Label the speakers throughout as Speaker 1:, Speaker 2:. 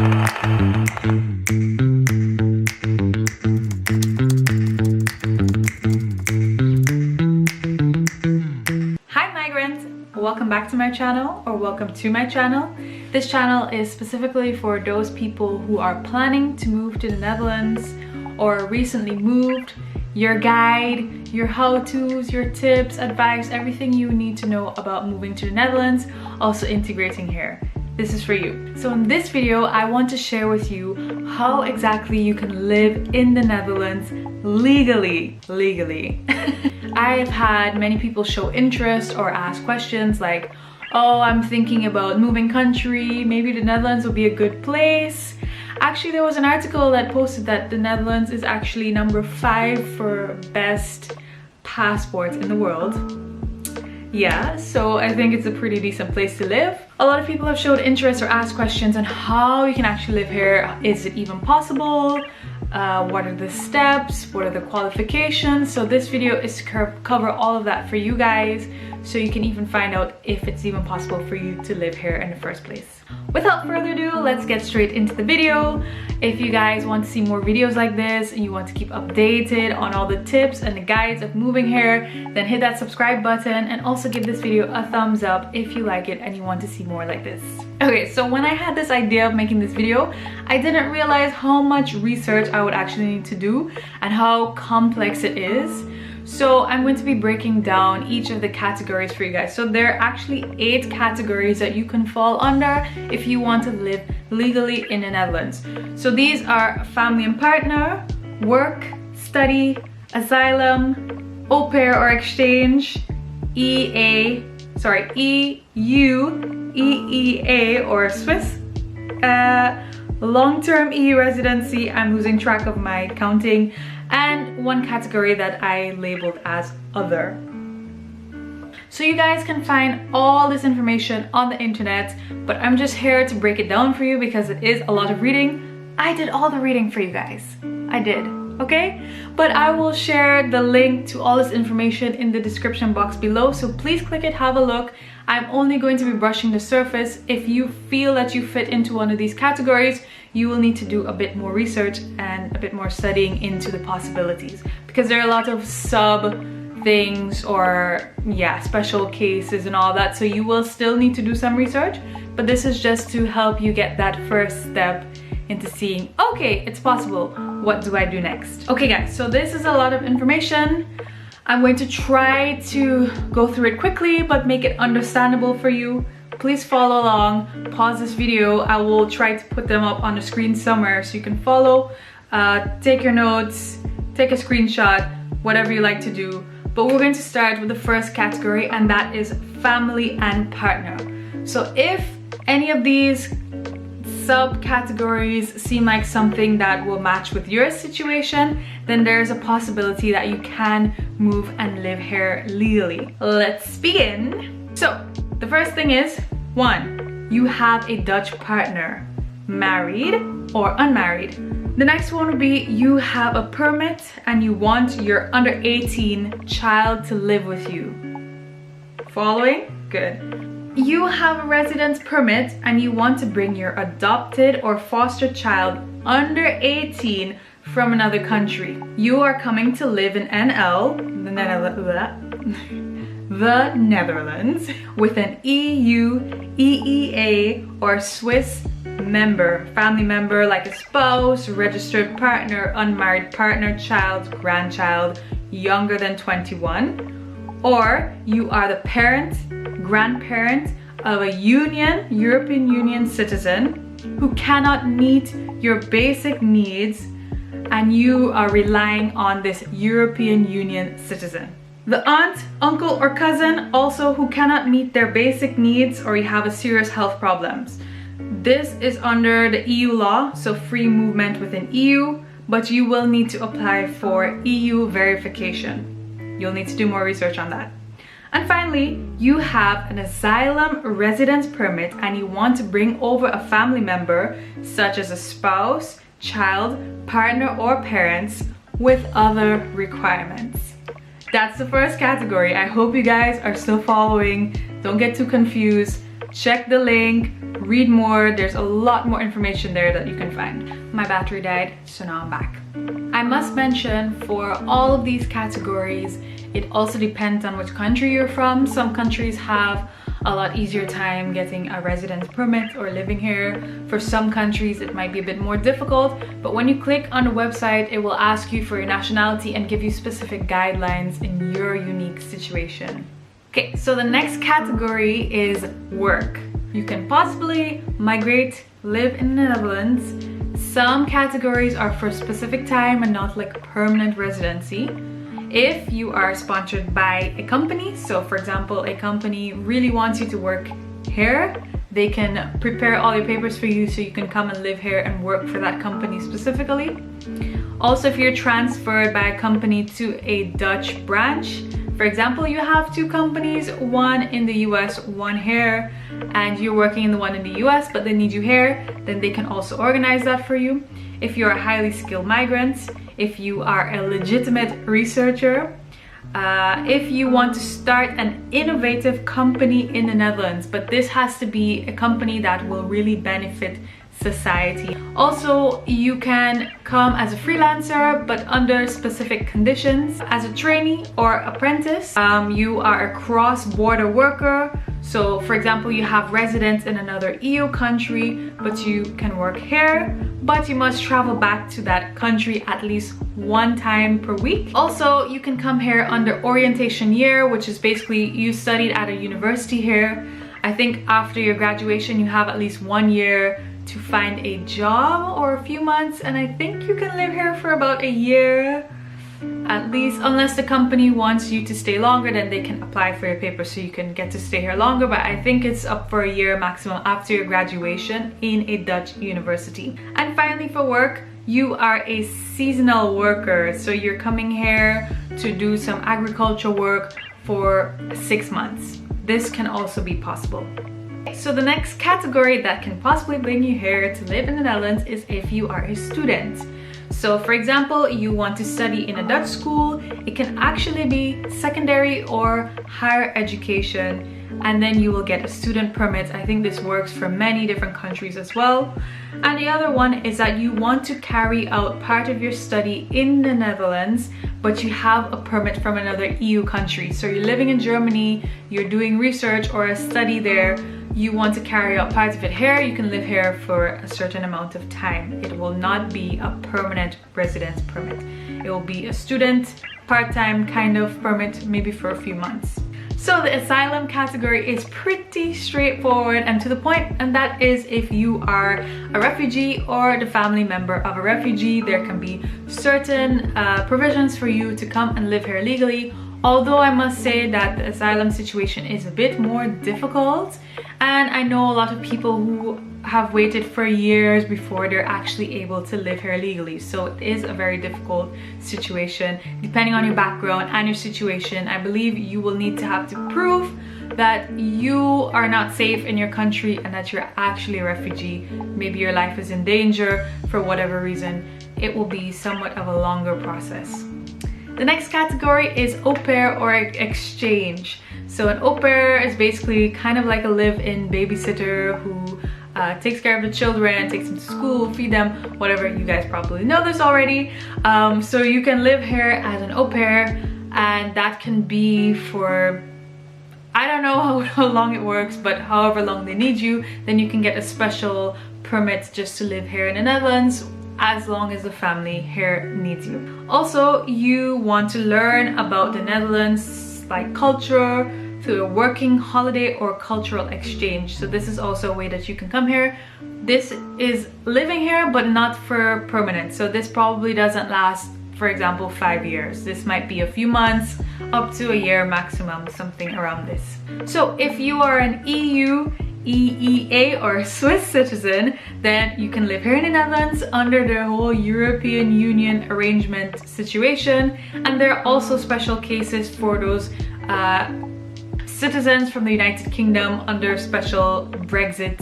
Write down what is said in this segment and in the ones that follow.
Speaker 1: Welcome back to my channel, or welcome to my channel. This channel is specifically for those people who are planning to move to the Netherlands or recently moved. Your guide, your how-tos, your tips, advice, everything you need to know about moving to the Netherlands, also integrating here. This is for you. So in this video, I want to share with you how exactly you can live in the Netherlands legally. I have had many people show interest or ask questions like, oh, I'm thinking about moving country, maybe the Netherlands would be a good place. Actually, there was an article that posted that the Netherlands is actually number 5 for best passports in the world. Yeah, so I think it's a pretty decent place to live. A lot of people have showed interest or asked questions on how you can actually live here. Is it even possible? What are the steps? What are the qualifications? So this video is to cover all of that for you guys, so you can even find out if it's even possible for you to live here in the first place. Without further ado, let's get straight into the video. If you guys want to see more videos like this and you want to keep updated on all the tips and the guides of moving here, then hit that subscribe button and also give this video a thumbs up if you like it and you want to see more like this. Okay, so when I had this idea of making this video, I didn't realize how much research I would actually need to do and how complex it is. So I'm going to be breaking down each of the categories for you guys. So there are actually 8 categories that you can fall under if you want to live legally in the Netherlands. So these are family and partner, work, study, asylum, au pair or exchange, EU, EEA or Swiss, long-term EU residency, I'm losing track of my counting, and one category that I labeled as other. So you guys can find all this information on the internet, but I'm just here to break it down for you because it is a lot of reading. I did all the reading for you guys. I did, okay? But I will share the link to all this information in the description box below, so please click it, have a look. I'm only going to be brushing the surface. If you feel that you fit into one of these categories, you will need to do a bit more research and a bit more studying into the possibilities, because there are a lot of sub things or special cases and all that, so you will still need to do some research, but this is just to help you get that first step into seeing, okay, it's possible, what do I do next? Okay guys, so this is a lot of information. I'm going to try to go through it quickly but make it understandable for you. Please follow along, pause this video. I will try to put them up on the screen somewhere so you can follow. Take your notes, take a screenshot, whatever you like to do. But we're going to start with the first category, and that is family and partner. So if any of these subcategories seem like something that will match with your situation, then there's a possibility that you can move and live here legally. Let's begin. So the first thing is, 1, you have a Dutch partner, married or unmarried. The next one would be you have a permit and you want your under 18 child to live with you. Following? Good. You have a residence permit and you want to bring your adopted or foster child under 18 from another country. You are coming to live in NL, the Netherlands, with an EU, EEA or Swiss member, family member like a spouse, registered partner, unmarried partner, child, grandchild, younger than 21. Or you are the parent, grandparent of a European Union citizen who cannot meet your basic needs and you are relying on this European Union citizen. The aunt, uncle or cousin also who cannot meet their basic needs or you have a serious health problems. This is under the EU law, so free movement within EU, but you will need to apply for EU verification. You'll need to do more research on that. And finally, you have an asylum residence permit and you want to bring over a family member such as a spouse, child, partner or parents with other requirements. That's the first category. I hope you guys are still following. Don't get too confused. check the link, read more. There's a lot more information there that you can find. My battery died, so now I'm back. I must mention, for all of these categories, it also depends on which country you're from. Some countries have a lot easier time getting a residence permit or living here. For some countries it might be a bit more difficult, but when you click on the website, it will ask you for your nationality and give you specific guidelines in your unique situation. Okay, so the next category is work. You can possibly migrate, live in the Netherlands. Some categories are for a specific time and not like permanent residency. If you are sponsored by a company, so for example, a company really wants you to work here, they can prepare all your papers for you so you can come and live here and work for that company specifically. Also, if you're transferred by a company to a Dutch branch, for example, you have two companies, one in the US, one here, and you're working in the one in the US, but they need you here, then they can also organize that for you. If you're a highly skilled migrant, if you are a legitimate researcher, if you want to start an innovative company in the Netherlands, but this has to be a company that will really benefit society. Also, you can come as a freelancer, but under specific conditions. As a trainee or apprentice, you are a cross-border worker. So for example, you have residence in another EU country, but you can work here, but you must travel back to that country at least one time per week. Also, you can come here under orientation year, which is basically you studied at a university here. I think after your graduation, you have at least 1 year to find a job or a few months, and I think you can live here for about a year at least, unless the company wants you to stay longer, then they can apply for your papers so you can get to stay here longer, but I think it's up for a year maximum after your graduation in a Dutch university. And finally, for work, you are a seasonal worker, so you're coming here to do some agricultural work for 6 months. This can also be possible. So the next category that can possibly bring you here to live in the Netherlands is if you are a student. So for example, you want to study in a Dutch school. It can actually be secondary or higher education, and then you will get a student permit. I think this works for many different countries as well. And the other one is that you want to carry out part of your study in the Netherlands, but you have a permit from another EU country. So you're living in Germany, you're doing research or a study there, you want to carry out part of it here, you can live here for a certain amount of time. It will not be a permanent residence permit. It will be a student, part-time kind of permit, maybe for a few months. So the asylum category is pretty straightforward and to the point, and that is if you are a refugee or the family member of a refugee, there can be certain provisions for you to come and live here legally. Although I must say that the asylum situation is a bit more difficult, and I know a lot of people who have waited for years before they're actually able to live here legally. So it is a very difficult situation. Depending on your background and your situation, I believe you will need to have to prove that you are not safe in your country and that you're actually a refugee. Maybe your life is in danger for whatever reason. It will be somewhat of a longer process. The next category is au pair or exchange. So an au pair is basically kind of like a live-in babysitter who takes care of the children, takes them to school, feed them, whatever. You guys probably know this already. So you can live here as an au pair, and that can be for, I don't know how long it works, but however long they need you, then you can get a special permit just to live here in the Netherlands, as long as the family here needs you. Also, you want to learn about the Netherlands, like culture, through a working holiday or cultural exchange. So this is also a way that you can come here. This is living here, but not for permanent. So this probably doesn't last, for example, 5 years. This might be a few months, up to a year maximum, something around this. So if you are an EU, EEA or Swiss citizen, then you can live here in the Netherlands under the whole European Union arrangement situation. And there are also special cases for those citizens from the United Kingdom under special Brexit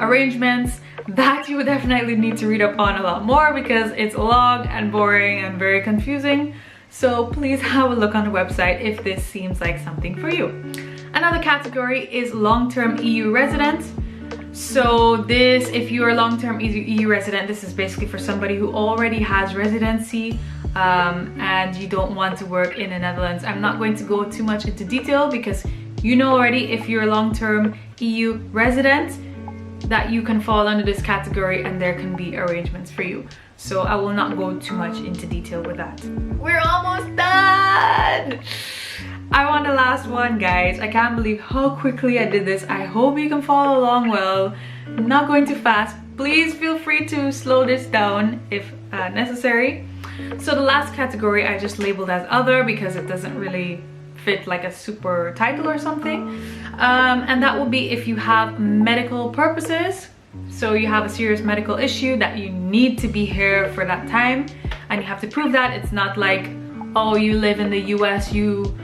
Speaker 1: arrangements that you would definitely need to read up on a lot more, because it's long and boring and very confusing. So please have a look on the website if this seems like something for you. Another category is long-term EU resident. So this, if you are a long-term EU resident, this is basically for somebody who already has residency and you don't want to work in the Netherlands. I'm not going to go too much into detail because you know already, if you're a long-term EU resident, that you can fall under this category and there can be arrangements for you. So I will not go too much into detail with that. We're almost done! I want the last one, guys. I can't believe how quickly I did this. I hope you can follow along well. I'm not going too fast. Please feel free to slow this down if necessary. So the last category I just labeled as other because it doesn't really fit like a super title or something. And that will be if you have medical purposes. So you have a serious medical issue that you need to be here for that time. And you have to prove that. It's not like, oh, you live in the US, you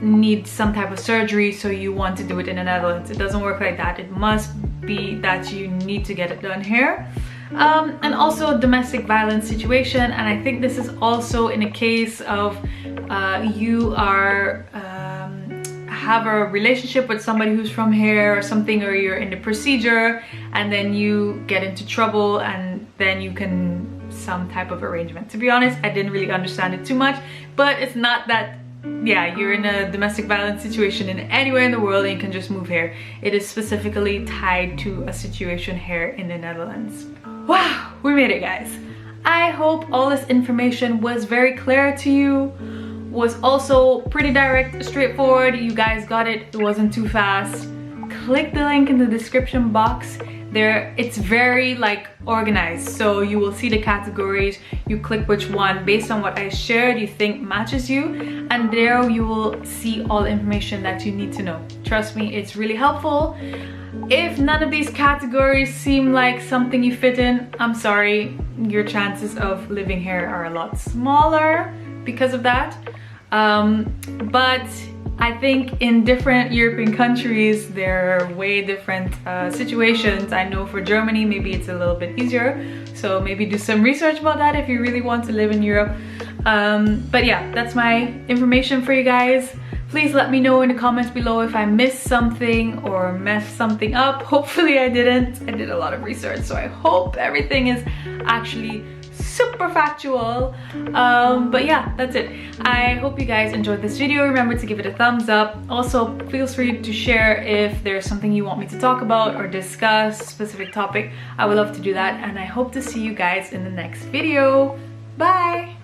Speaker 1: need some type of surgery, so you want to do it in the Netherlands. It doesn't work like that. It must be that you need to get it done here. And also domestic violence situation, and I think this is also in a case of you are have a relationship with somebody who's from here or something, or you're in the procedure and then you get into trouble and then you can some type of arrangement. To be honest, I didn't really understand it too much, but it's not that, yeah, you're in a domestic violence situation in anywhere in the world and you can just move here. It is specifically tied to a situation here in the Netherlands. Wow, we made it, guys. I hope all this information was very clear to you, was also pretty direct, straightforward. You guys got it, it wasn't too fast. Click the link in the description box. There, it's very like organized, so you will see the categories. You click which one based on what I shared you think matches you, and there you will see all the information that you need to know. Trust me, it's really helpful. If none of these categories seem like something you fit in, I'm sorry, your chances of living here are a lot smaller because of that. But I think in different European countries, there are way different situations. I know for Germany, maybe it's a little bit easier. So maybe do some research about that if you really want to live in Europe. But yeah, that's my information for you guys. Please let me know in the comments below if I missed something or messed something up. Hopefully I didn't. I did a lot of research, so I hope everything is actually super factual. But yeah, that's it. I hope you guys enjoyed this video. Remember to give it a thumbs up. Also, feel free to share if there's something you want me to talk about or discuss, a specific topic. I would love to do that, and I hope to see you guys in the next video. Bye!